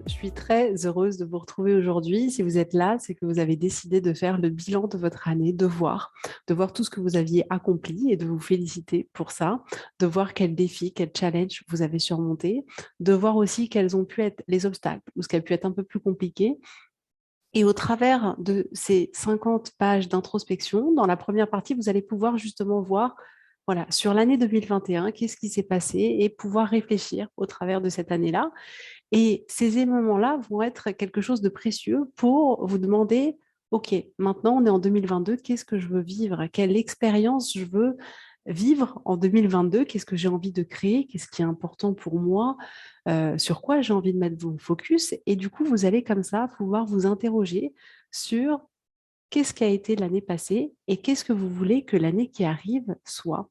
Je suis très heureuse de vous retrouver aujourd'hui. Si vous êtes là, c'est que vous avez décidé de faire le bilan de votre année, de voir tout ce que vous aviez accompli et de vous féliciter pour ça, de voir quels défis, quels challenges vous avez surmontés, de voir aussi quels ont pu être les obstacles ou ce qui a pu être un peu plus compliqué. Et au travers de ces 50 pages d'introspection, dans la première partie, vous allez pouvoir justement voir, voilà, sur l'année 2021, qu'est-ce qui s'est passé et pouvoir réfléchir au travers de cette année-là. Et ces moments-là vont être quelque chose de précieux pour vous demander, OK, maintenant on est en 2022, qu'est-ce que je veux vivre? Quelle expérience je veux vivre en 2022? Qu'est-ce que j'ai envie de créer? Qu'est-ce qui est important pour moi? Sur quoi j'ai envie de mettre mon focus? Et du coup, vous allez comme ça pouvoir vous interroger sur qu'est-ce qui a été l'année passée et qu'est-ce que vous voulez que l'année qui arrive soit.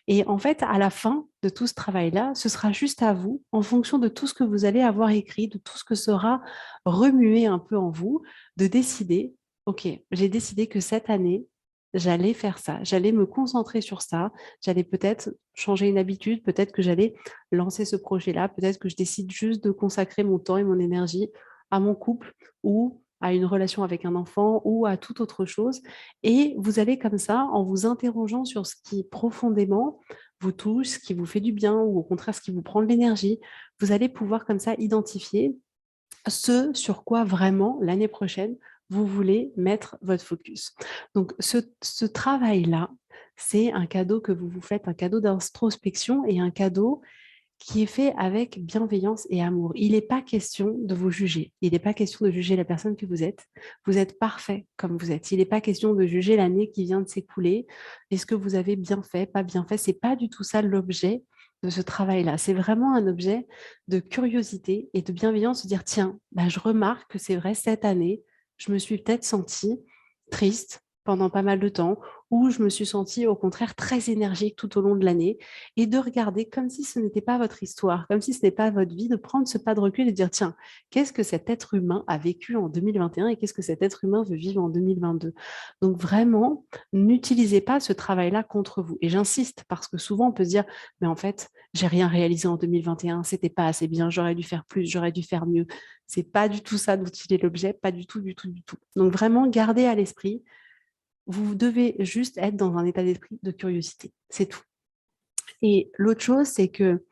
Et en fait, à la fin de tout ce travail-là, ce sera juste à vous, en fonction de tout ce que vous allez avoir écrit, de tout ce que sera remué un peu en vous, de décider, OK, j'ai décidé que cette année, j'allais faire ça, j'allais me concentrer sur ça, j'allais peut-être changer une habitude, peut-être que j'allais lancer ce projet-là, peut-être que je décide juste de consacrer mon temps et mon énergie à mon couple ou à une relation avec un enfant ou à toute autre chose. Et vous allez comme ça, en vous interrogeant sur ce qui profondément vous touche, ce qui vous fait du bien ou au contraire ce qui vous prend de l'énergie, vous allez pouvoir comme ça identifier ce sur quoi vraiment l'année prochaine vous voulez mettre votre focus. Donc ce travail-là, c'est un cadeau que vous vous faites, un cadeau d'introspection et un cadeau qui est fait avec bienveillance et amour. Il n'est pas question de vous juger. Il n'est pas question de juger la personne que vous êtes. Vous êtes parfait comme vous êtes. Il n'est pas question de juger l'année qui vient de s'écouler. Est-ce que vous avez bien fait, pas bien fait? C'est pas du tout ça l'objet de ce travail-là. C'est vraiment un objet de curiosité et de bienveillance, de dire, tiens, bah, je remarque que c'est vrai, cette année, je me suis peut-être sentie triste pendant pas mal de temps, ou je me suis sentie au contraire très énergique tout au long de l'année, et de regarder comme si ce n'était pas votre histoire, comme si ce n'est pas votre vie, de prendre ce pas de recul et de dire, tiens, qu'est-ce que cet être humain a vécu en 2021 et qu'est-ce que cet être humain veut vivre en 2022? Donc vraiment, n'utilisez pas ce travail-là contre vous. Et j'insiste parce que souvent on peut se dire, mais en fait, j'ai rien réalisé en 2021, c'était pas assez bien, j'aurais dû faire plus, j'aurais dû faire mieux. C'est pas du tout ça dont il est l'objet, pas du tout, du tout, du tout. Donc vraiment, gardez à l'esprit, vous devez juste être dans un état d'esprit de curiosité. C'est tout. Et l'autre chose, c'est que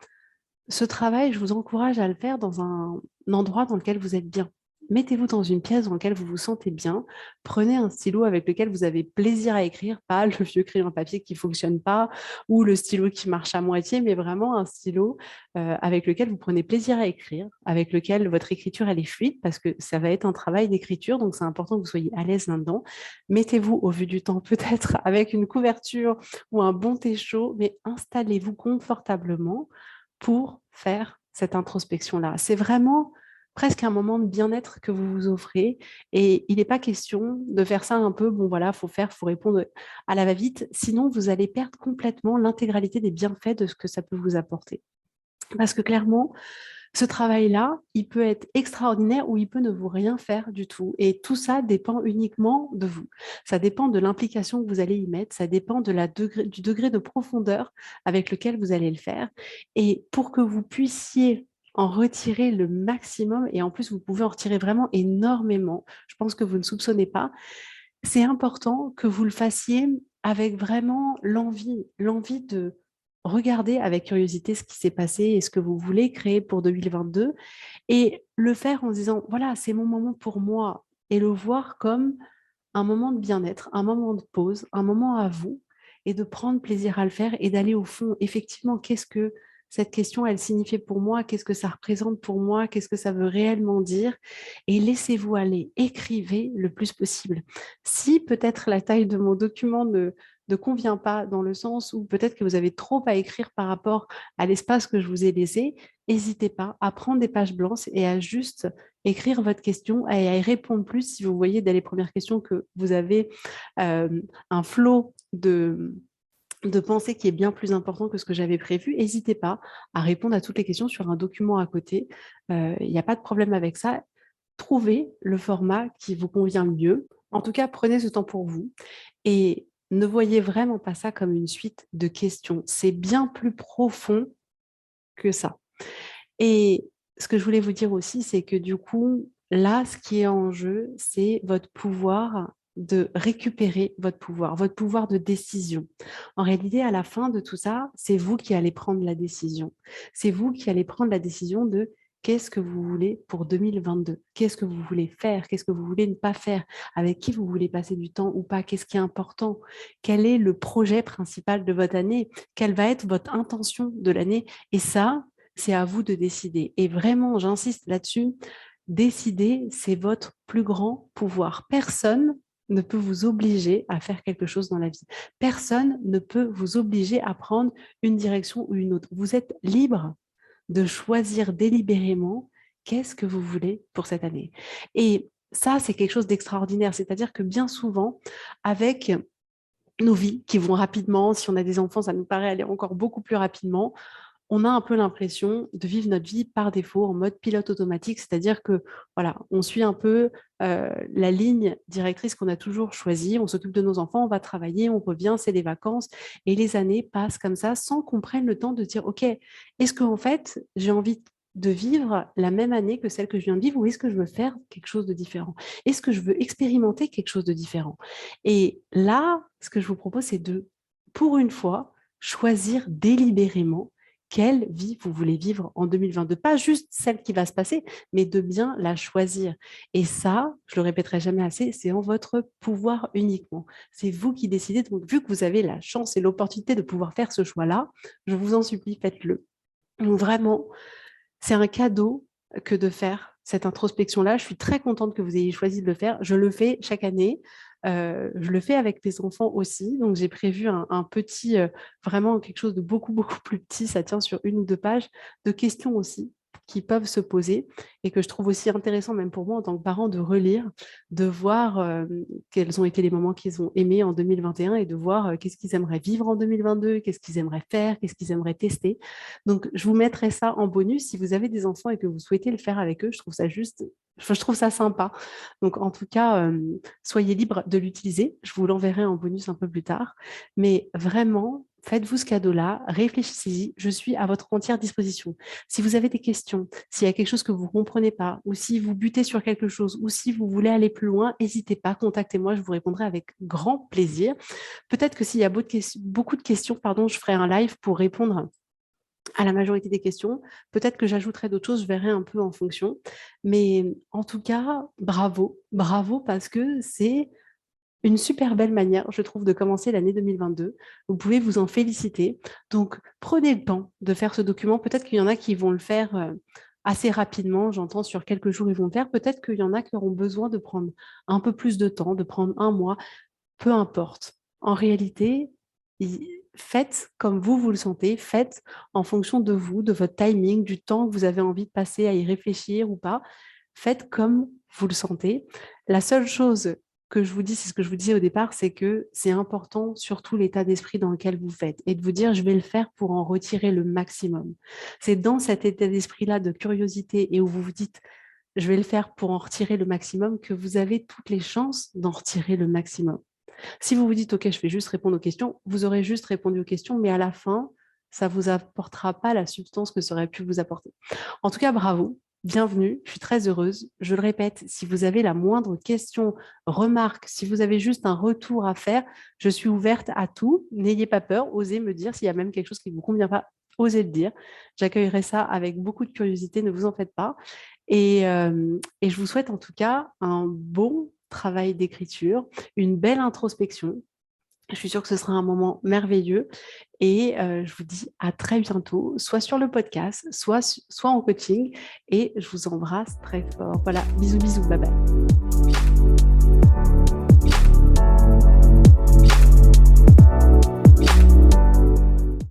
ce travail, je vous encourage à le faire dans un endroit dans lequel vous êtes bien. Mettez-vous dans une pièce dans laquelle vous vous sentez bien. Prenez un stylo avec lequel vous avez plaisir à écrire, pas le vieux crayon à papier qui ne fonctionne pas ou le stylo qui marche à moitié, mais vraiment un stylo avec lequel vous prenez plaisir à écrire, avec lequel votre écriture elle est fluide parce que ça va être un travail d'écriture, donc c'est important que vous soyez à l'aise là-dedans. Mettez-vous au vu du temps peut-être avec une couverture ou un bon thé chaud, mais installez-vous confortablement pour faire cette introspection-là. C'est vraiment presque un moment de bien-être que vous vous offrez et il n'est pas question de faire ça un peu, bon voilà, il faut faire, il faut répondre à la va-vite, sinon vous allez perdre complètement l'intégralité des bienfaits de ce que ça peut vous apporter. Parce que clairement, ce travail-là, il peut être extraordinaire ou il peut ne vous rien faire du tout. Et tout ça dépend uniquement de vous. Ça dépend de l'implication que vous allez y mettre, ça dépend du degré de profondeur avec lequel vous allez le faire. Et pour que vous puissiez en retirer le maximum, et en plus vous pouvez en retirer vraiment énormément, je pense que vous ne soupçonnez pas, c'est important que vous le fassiez avec vraiment l'envie de regarder avec curiosité ce qui s'est passé et ce que vous voulez créer pour 2022 et le faire en se disant, voilà, c'est mon moment pour moi et le voir comme un moment de bien-être, un moment de pause, un moment à vous et de prendre plaisir à le faire et d'aller au fond, effectivement, qu'est-ce que cette question, elle signifie pour moi, qu'est-ce que ça représente pour moi, qu'est-ce que ça veut réellement dire et laissez-vous aller, écrivez le plus possible. Si peut-être la taille de mon document ne convient pas dans le sens où peut-être que vous avez trop à écrire par rapport à l'espace que je vous ai laissé, n'hésitez pas à prendre des pages blanches et à juste écrire votre question et à y répondre plus si vous voyez dès les premières questions que vous avez un flot de pensée qui est bien plus important que ce que j'avais prévu. N'hésitez pas à répondre à toutes les questions sur un document à côté. Il n'y a pas de problème avec ça. Trouvez le format qui vous convient le mieux. En tout cas, prenez ce temps pour vous et ne voyez vraiment pas ça comme une suite de questions. C'est bien plus profond que ça. Et ce que je voulais vous dire aussi, c'est que du coup, là, ce qui est en jeu, c'est votre pouvoir de récupérer votre pouvoir de décision. En réalité, à la fin de tout ça, c'est vous qui allez prendre la décision. C'est vous qui allez prendre la décision de qu'est-ce que vous voulez pour 2022, qu'est-ce que vous voulez faire, qu'est-ce que vous voulez ne pas faire, avec qui vous voulez passer du temps ou pas, qu'est-ce qui est important, quel est le projet principal de votre année, quelle va être votre intention de l'année. Et ça, c'est à vous de décider. Et vraiment, j'insiste là-dessus, décider, c'est votre plus grand pouvoir. Personne ne peut vous obliger à faire quelque chose dans la vie. Personne ne peut vous obliger à prendre une direction ou une autre. Vous êtes libre de choisir délibérément qu'est-ce que vous voulez pour cette année. Et ça, c'est quelque chose d'extraordinaire. C'est-à-dire que bien souvent, avec nos vies qui vont rapidement, si on a des enfants, ça nous paraît aller encore beaucoup plus rapidement, on a un peu l'impression de vivre notre vie par défaut en mode pilote automatique, c'est-à-dire que voilà, on suit un peu la ligne directrice qu'on a toujours choisie, on s'occupe de nos enfants, on va travailler, on revient, c'est les vacances, et les années passent comme ça sans qu'on prenne le temps de dire, ok, est-ce qu'en fait, j'ai envie de vivre la même année que celle que je viens de vivre ou est-ce que je veux faire quelque chose de différent? Est-ce que je veux expérimenter quelque chose de différent? Et là, ce que je vous propose, c'est de, pour une fois, choisir délibérément quelle vie vous voulez vivre en 2022. Pas juste celle qui va se passer, mais de bien la choisir. Et ça, je le répéterai jamais assez, c'est en votre pouvoir uniquement. C'est vous qui décidez. Donc, vu que vous avez la chance et l'opportunité de pouvoir faire ce choix-là, je vous en supplie, faites-le. Donc, vraiment, c'est un cadeau que de faire cette introspection-là. Je suis très contente que vous ayez choisi de le faire. Je le fais chaque année. Je le fais avec les enfants aussi. Donc, j'ai prévu un petit, vraiment quelque chose de beaucoup, beaucoup plus petit. Ça tient sur 1 ou 2 pages de questions aussi qui peuvent se poser et que je trouve aussi intéressant, même pour moi en tant que parent, de relire, de voir quels ont été les moments qu'ils ont aimés en 2021 et de voir qu'est-ce qu'ils aimeraient vivre en 2022, qu'est-ce qu'ils aimeraient faire, qu'est-ce qu'ils aimeraient tester. Donc, je vous mettrai ça en bonus. Si vous avez des enfants et que vous souhaitez le faire avec eux, je trouve ça juste, je trouve ça sympa. Donc, en tout cas, soyez libre de l'utiliser. Je vous l'enverrai en bonus un peu plus tard. Mais vraiment, faites-vous ce cadeau-là, réfléchissez-y. Je suis à votre entière disposition. Si vous avez des questions, s'il y a quelque chose que vous ne comprenez pas, ou si vous butez sur quelque chose, ou si vous voulez aller plus loin, n'hésitez pas, contactez-moi, je vous répondrai avec grand plaisir. Peut-être que s'il y a beaucoup de questions, pardon, je ferai un live pour répondre à la majorité des questions. Peut-être que j'ajouterai d'autres choses, je verrai un peu en fonction. Mais en tout cas, bravo, bravo parce que c'est une super belle manière, je trouve, de commencer l'année 2022. Vous pouvez vous en féliciter. Donc, prenez le temps de faire ce document. Peut-être qu'il y en a qui vont le faire assez rapidement. J'entends sur quelques jours, ils vont le faire. Peut-être qu'il y en a qui auront besoin de prendre un peu plus de temps, de prendre un mois. Peu importe. En réalité, faites comme vous le sentez. Faites en fonction de vous, de votre timing, du temps que vous avez envie de passer à y réfléchir ou pas. Faites comme vous le sentez. La seule chose que je vous dis, c'est ce que je vous disais au départ, c'est que c'est important, surtout l'état d'esprit dans lequel vous faites, et de vous dire, je vais le faire pour en retirer le maximum. C'est dans cet état d'esprit-là de curiosité et où vous vous dites, je vais le faire pour en retirer le maximum, que vous avez toutes les chances d'en retirer le maximum. Si vous vous dites, OK, je vais juste répondre aux questions, vous aurez juste répondu aux questions, mais à la fin, ça ne vous apportera pas la substance que ça aurait pu vous apporter. En tout cas, bravo. Bienvenue, je suis très heureuse. Je le répète, si vous avez la moindre question, remarque, si vous avez juste un retour à faire, je suis ouverte à tout. N'ayez pas peur, osez me dire s'il y a même quelque chose qui ne vous convient pas, osez le dire. J'accueillerai ça avec beaucoup de curiosité, ne vous en faites pas. Et je vous souhaite en tout cas un bon travail d'écriture, une belle introspection. Je suis sûre que ce sera un moment merveilleux et je vous dis à très bientôt, soit sur le podcast, soit en coaching et je vous embrasse très fort. Voilà, bisous, bisous, bye bye.